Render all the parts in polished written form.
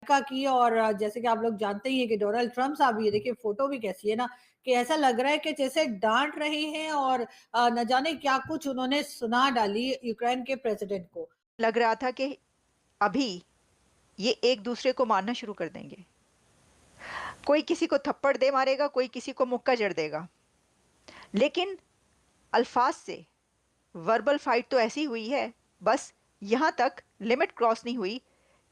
का की और जैसे कि आप लोग जानते ही हैं कि डोनाल्ड ट्रम्प साहब, ये देखिए फोटो भी कैसी है ना, कि ऐसा लग रहा है कि जैसे डांट रहे हैं और न जाने क्या कुछ उन्होंने सुना डाली यूक्रेन के प्रेसिडेंट को। लग रहा था कि अभी ये एक दूसरे को मारना शुरू कर देंगे। कोई किसी को थप्पड़ दे मारेगा, कोई किसी को मुक्का जड़ देगा। लेकिन अल्फाज से वर्बल फाइट तो ऐसी हुई है, बस यहां तक लिमिट क्रॉस नहीं हुई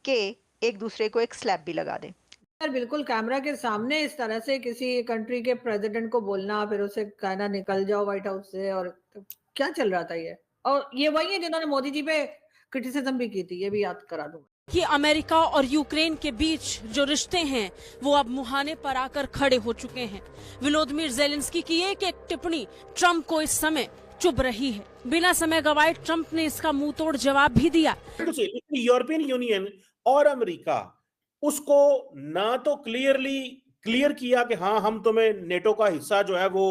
कि एक दूसरे को एक स्लैप भी लगा दे। यार बिल्कुल कैमरा के सामने इस तरह से किसी कंट्री के प्रेसिडेंट को बोलना, फिर उसे कहना निकल जाओ व्हाइट हाउस से, और तो क्या चल रहा था ये? और ये वही है जिन्होंने मोदी जी पे क्रिटिसिज्म भी की थी, ये भी याद करा दूं। कि अमेरिका और यूक्रेन के बीच जो रिश्ते हैं वो अब मुहाने पर आकर खड़े हो चुके हैं। वोलोदिमीर ज़ेलेंस्की की एक एक टिप्पणी ट्रंप को इस समय चुभ रही है। बिना समय गवाए ट्रंप ने इसका मुंह तोड़ जवाब भी दिया। यूरोपियन यूनियन और अमेरिका उसको ना तो क्लियर किया कि हाँ हम तुम्हें नेटो का हिस्सा जो है वो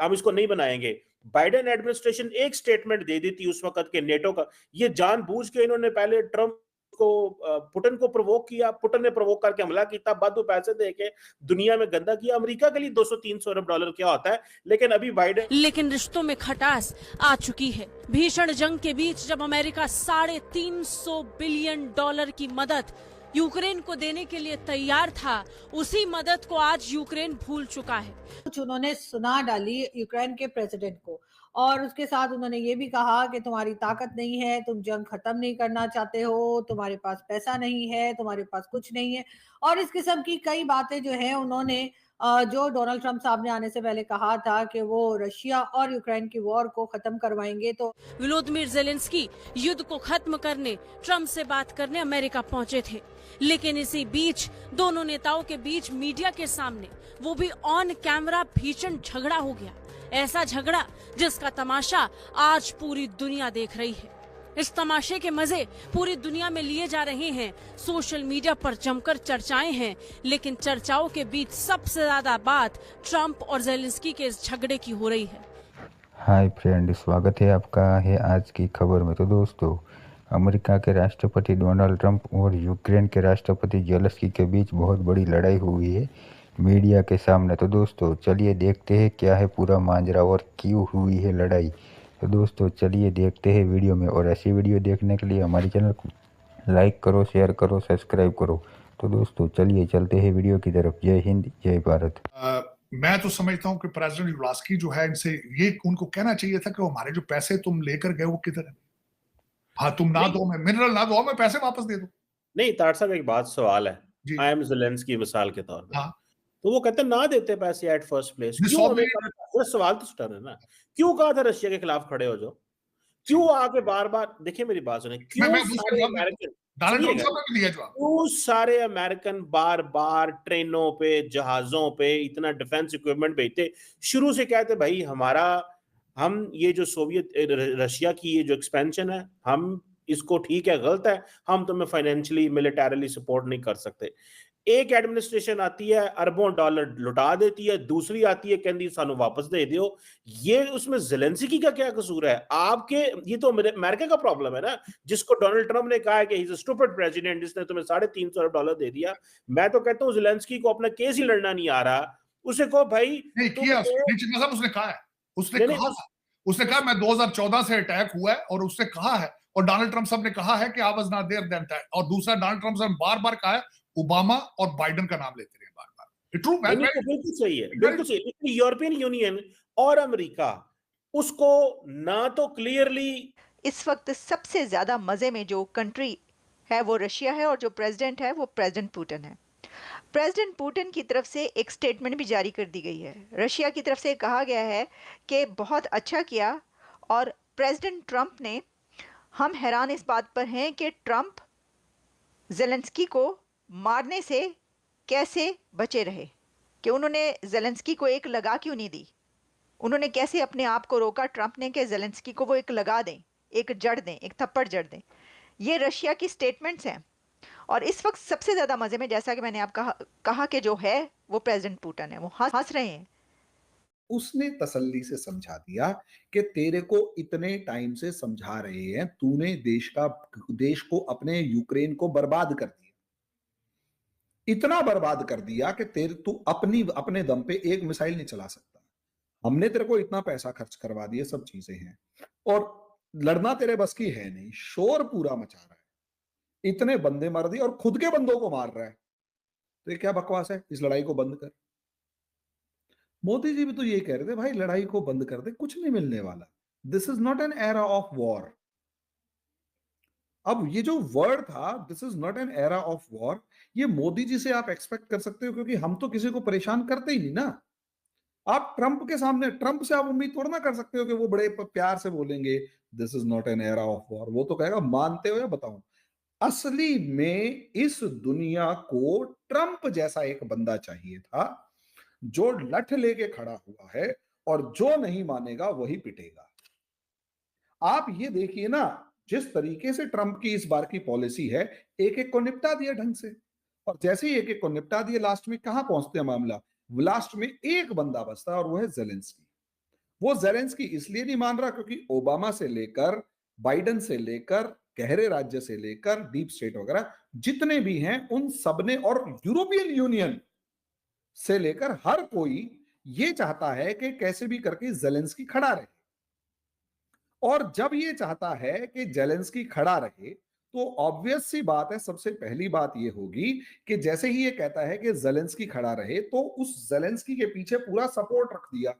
हम इसको नहीं बनाएंगे। बाइडेन एडमिनिस्ट्रेशन एक स्टेटमेंट दे दी थी उस वक्त के नेटो का, ये जानबूझ के इन्होंने पहले ट्रंप को पुतिन को प्रोवोक किया, पुतिन ने प्रोवोक करके हमला किया, बाद में पैसे देके दुनिया में गंदा किया। अमेरिका के लिए 200-300 अरब डॉलर क्या होता है, लेकिन अभी बाइडेन लेकिन रिश्तों में खटास आ चुकी है। भीषण जंग के बीच जब अमेरिका $350 बिलियन की मदद यूक्रेन को देने के लिए तैयार था, उसी मदद को आज यूक्रेन भूल चुका है। कुछ उन्होंने सुना डाली यूक्रेन के प्रेसिडेंट को, और उसके साथ उन्होंने ये भी कहा कि तुम्हारी ताकत नहीं है, तुम जंग खत्म नहीं करना चाहते हो, तुम्हारे पास पैसा नहीं है, तुम्हारे पास कुछ नहीं है, और इस किस्म की कई बातें जो है उन्होंने जो डोनाल्ड ट्रंप साहब ने आने से पहले कहा था कि वो रशिया और यूक्रेन की वॉर को खत्म करवाएंगे। तो वोलोदिमीर ज़ेलेंस्की युद्ध को खत्म करने ट्रंप से बात करने अमेरिका पहुंचे थे, लेकिन इसी बीच दोनों नेताओं के बीच मीडिया के सामने, वो भी ऑन कैमरा, भीषण झगड़ा हो गया। ऐसा झगड़ा जिसका तमाशा आज पूरी दुनिया देख रही है। इस तमाशे के मजे पूरी दुनिया में लिए जा रहे हैं। सोशल मीडिया पर जमकर चर्चाएं हैं, लेकिन चर्चाओं के बीच सबसे ज्यादा बात ट्रंप और ज़ेलेंस्की के इस झगड़े की हो रही है। हाय फ्रेंड, स्वागत है आपका है आज की खबर में। तो दोस्तों, अमेरिका के राष्ट्रपति डोनाल्ड ट्रंप और यूक्रेन के राष्ट्रपति ज़ेलेंस्की के बीच बहुत बड़ी लड़ाई हुई है मीडिया के सामने। तो दोस्तों चलिए देखते हैं क्या है पूरा माजरा और क्यों हुई है लड़ाई। तो दोस्तों चलिए देखते हैं वीडियो में, और ऐसी वीडियो देखने के लिए हमारे चैनल को लाइक करो, शेयर करो, सब्सक्राइब करो। तो दोस्तों चलिए चलते हैं वीडियो की तरफ। जय हिंद, जय भारत। मैं तो समझता हूँ कि प्रेसिडेंट ज़ेलेंस्की जो है, इनसे ये उनको कहना चाहिए था कि हमारे जो पैसे तुम लेकर गए वो किधर है? हाँ, तुम ना दो, मैं मिनरल ना दो, मैं पैसे वापस दे दो। नहीं, तार साहब एक बात सवाल है, जी। आई एम ज़ेलेंस्की मिसाल के तौर पे, हाँ। तो वो कहते हैं ना देते पैसे एट फर्स्ट प्लेस, क्यों 100 अमेरिका बिलियन ने सवाल तो स्टार है ना, क्यों कहा था रशिया के खिलाफ खड़े हो जाओ? क्यों आके बार-बार, देखिए मेरी बात सुनिए, मैं क्यों उसका सारे जवाब देता हूँ। अमेरिकन डोनाल्ड ट्रंप सुनिएगा, साहब ने भी दिया जवाब। क्यों सारे अमेरिकन बार-बार ट्रेनों पे, जहाज़ों पे इतना डिफेंस इक्विपमेंट भेजते? शुरू से कहते भाई हमारा, हम ये जो सोवियत रशिया की ये जो एक्सपेंशन है, हम इसको ठीक है, गलत है, हम तुम्हें फाइनेंशियली, मिलिटरीली सपोर्ट नहीं कर सकते। एक एडमिनिस्ट्रेशन आती है, अरबों डॉलर लुटा देती है, दूसरी आती है कहती सानू वापस दे दियो। ये उसमें ज़ेलेंस्की का क्या कसूर है? आपके, ये तो अमेरिका का प्रॉब्लम है ना, जिसको डोनाल्ड ट्रंप ने कहा है कि he is a stupid president, जिसने तुम्हें $350 अरब डॉलर दे दिया। मैं तो कहता हूँ ज़ेलेंस्की को अपना केस ही लड़ना नहीं आ रहा, उसे कहो भाई नहीं तुम किया तो, नहीं, चिन्ना साहब उसने कहा है, उसने नहीं, कहा नहीं, था, उसने कहा मैं 2014 से अटैक हुआ है, और उसने कहा है, और डोनाल्ड ट्रंप साहब ने कहा है कि I was not there then time, और दूसरा डोनाल्ड ट्रंप साहब ने बार-बार कहा है, ओबामा और बाइडेन का नाम लेते रहे बार-बार। ट्रू, नहीं, नहीं, वेरी तो बिल्कुल सही है, वेरी बिल्कुल सही है। लेकिन यूरोपियन यूनियन और अमेरिका उसको ना तो क्लियरली, इस वक्त सबसे ज्यादा मजे में जो कंट्री है वो रशिया है, और जो प्रेसिडेंट है वो प्रेसिडेंट पुतिन है। प्रेसिडेंट पुतिन की तरफ से एक स्टेटमेंट भी जारी कर दी गई है। रशिया की तरफ से कहा गया है कि बहुत अच्छा किया, और प्रेसिडेंट ट्रंप ने, हम हैरान इस बात पर हैं कि ट्रंप ज़ेलेंस्की को मारने से कैसे बचे रहे, कि उन्होंने ज़ेलेंस्की को एक लगा क्यों नहीं दी, उन्होंने कैसे अपने आप को रोका ट्रंप ने कि ज़ेलेंस्की को वो एक लगा दें, एक जड़ दें, एक थप्पड़ जड़ दें। ये रशिया की स्टेटमेंट्स हैं। और इस वक्त सबसे ज़्यादा मज़े में, जैसा कि मैंने आप कहा कि जो है वो प्रेसिडेंट पुतिन है, वो हंस रहे हैं। उसने तसल्ली से समझा दिया कि तेरे को इतने टाइम से समझा रहे हैं, तूने देश को अपने यूक्रेन को बर्बाद कर दिया। इतना बर्बाद कर दिया कि तेरे तू अपने दम पे एक मिसाइल नहीं चला सकता। हमने तेरे को इतना पैसा खर्च करवा दिया, सब चीजें हैं, और लड़ना तेरे बस की है नहीं, शोर पूरा मचा रहा है, इतने बंदे मार दिए और खुद के बंदों को मार रहा है। तो ये क्या बकवास है, इस लड़ाई को बंद कर। मोदी जी भी तो ये कह रहे थे, भाई लड़ाई को बंद कर दे, कुछ नहीं मिलने वाला, this is not an era of war. अब ये जो वर्ड था, this is not an era of war, ये मोदी जी से आप एक्सपेक्ट कर सकते हो, क्योंकि हम तो किसी को परेशान करते ही नहीं ना। आप ट्रंप के सामने, ट्रंप से आप उम्मीद थोड़ा ना कर सकते हो कि वो बड़े प्यार से बोलेंगे this is not an era of war. वो तो कहेगा मानते हो या बताओ। असली में इस दुनिया को ट्रंप जैसा एक बंदा चाहिए था, जो लठ लेके खड़ा हुआ है और जो नहीं मानेगा वही पिटेगा। आप ये देखिए ना, जिस तरीके से ट्रंप की इस बार की पॉलिसी है, एक एक को निपटा दिया ढंग से, और जैसे ही एक एक को निपटा दिया, लास्ट में कहां पहुंचते हैं मामला, लास्ट में एक बंदा बचता है और वो है जेलेंस्की। वो जेलेंस्की इसलिए नहीं मान रहा क्योंकि ओबामा से लेकर, बाइडेन से लेकर, गहरे राज्य से लेकर, डीप स्टेट वगैरह जितने भी हैं उन सबने, और यूरोपियन यूनियन से लेकर हर कोई ये चाहता है कि कैसे भी करके जेलेंस्की खड़ा रहे। और जब ये चाहता है कि जेलेंस्की खड़ा रहे, तो ऑब्वियस सी बात है, सबसे पहली बात ये होगी कि जैसे ही ये कहता है कि जेलेंस्की खड़ा रहे, तो उस जेलेंस्की के पीछे पूरा सपोर्ट रख दिया।